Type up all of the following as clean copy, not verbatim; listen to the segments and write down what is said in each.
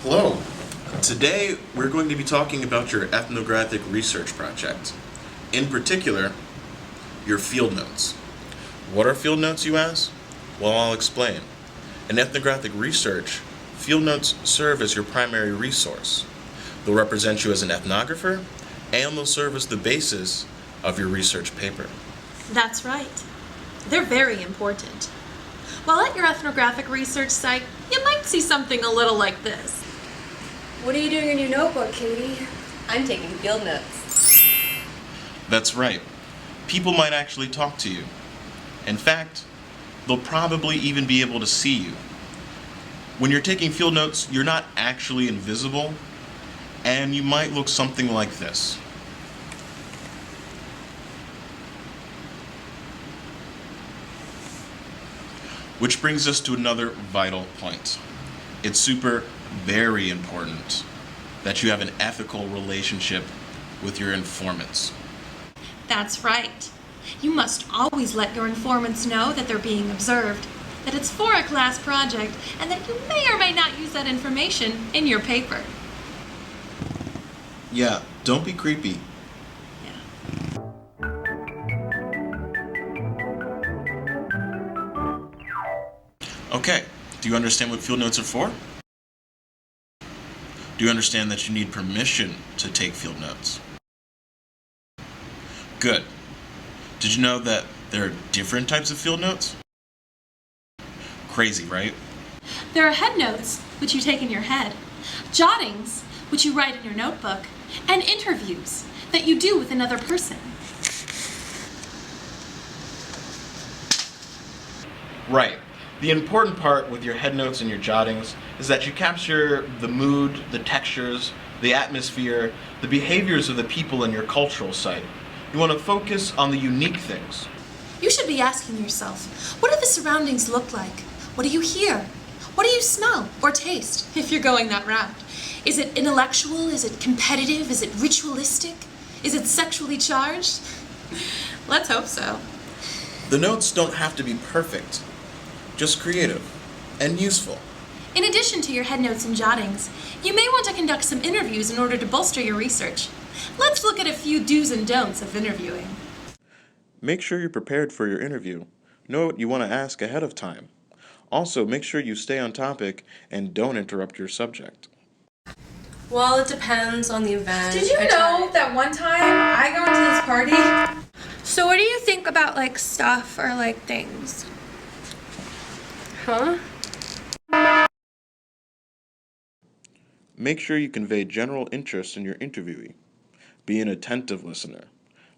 Hello. Today we're going to be talking about your ethnographic research project. In particular, your field notes. What are field notes, you ask? Well, I'll explain. In ethnographic research, field notes serve as your primary resource. They'll represent you as an ethnographer, and they'll serve as the basis of your research paper. That's right. They're very important. While at your ethnographic research site, you might see something a little like this. What are you doing in your notebook, Katie? I'm taking field notes. That's right. People might actually talk to you. In fact, they'll probably even be able to see you. When you're taking field notes, you're not actually invisible, and you might look something like this. Which brings us to another vital point. It's very important that you have an ethical relationship with your informants. That's right. You must always let your informants know that they're being observed, that it's for a class project, and that you may or may not use that information in your paper. Yeah, don't be creepy. Okay, do you understand what field notes are for? Do you understand that you need permission to take field notes? Good. Did you know that there are different types of field notes? Crazy, right? There are head notes, which you take in your head, jottings, which you write in your notebook, and interviews that you do with another person. Right. The important part with your head notes and your jottings is that you capture the mood, the textures, the atmosphere, the behaviors of the people in your cultural site. You want to focus on the unique things. You should be asking yourself, what do the surroundings look like? What do you hear? What do you smell or taste if you're going that route? Is it intellectual? Is it competitive? Is it ritualistic? Is it sexually charged? Let's hope so. The notes don't have to be perfect, just creative and useful. In addition to your head notes and jottings, you may want to conduct some interviews in order to bolster your research. Let's look at a few do's and don'ts of interviewing. Make sure you're prepared for your interview. Know what you want to ask ahead of time. Also, make sure you stay on topic and don't interrupt your subject. Well, it depends on the event. Did you know that one time I got to this party? So what do you think about stuff or things? Huh? Make sure you convey general interest in your interviewee. Be an attentive listener.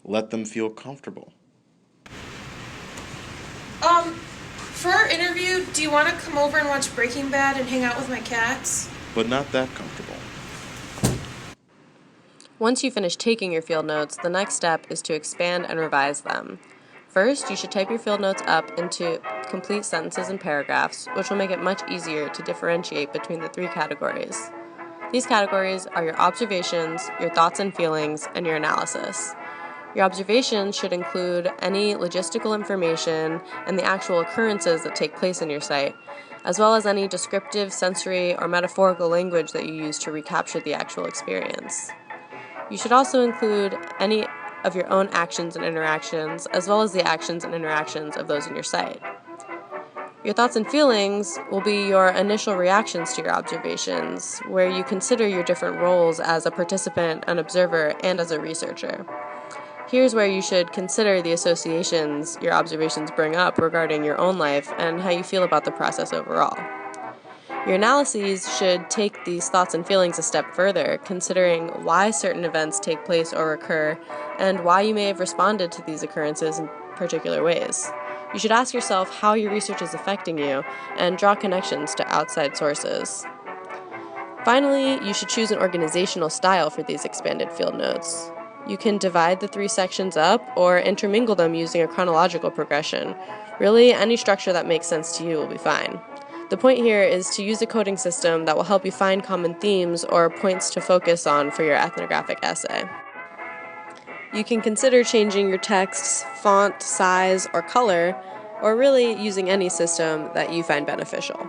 Let them feel comfortable. For our interview, do you want to come over and watch Breaking Bad and hang out with my cats? But not that comfortable. Once you finish taking your field notes, the next step is to expand and revise them. First, you should type your field notes up into complete sentences and paragraphs, which will make it much easier to differentiate between the three categories. These categories are your observations, your thoughts and feelings, and your analysis. Your observations should include any logistical information and the actual occurrences that take place in your site, as well as any descriptive, sensory, or metaphorical language that you use to recapture the actual experience. You should also include any of your own actions and interactions, as well as the actions and interactions of those in your site. Your thoughts and feelings will be your initial reactions to your observations, where you consider your different roles as a participant, an observer, and as a researcher. Here's where you should consider the associations your observations bring up regarding your own life and how you feel about the process overall. Your analyses should take these thoughts and feelings a step further, considering why certain events take place or occur, and why you may have responded to these occurrences in particular ways. You should ask yourself how your research is affecting you and draw connections to outside sources. Finally, you should choose an organizational style for these expanded field notes. You can divide the three sections up or intermingle them using a chronological progression. Really, any structure that makes sense to you will be fine. The point here is to use a coding system that will help you find common themes or points to focus on for your ethnographic essay. You can consider changing your text's font, size, or color, or really using any system that you find beneficial.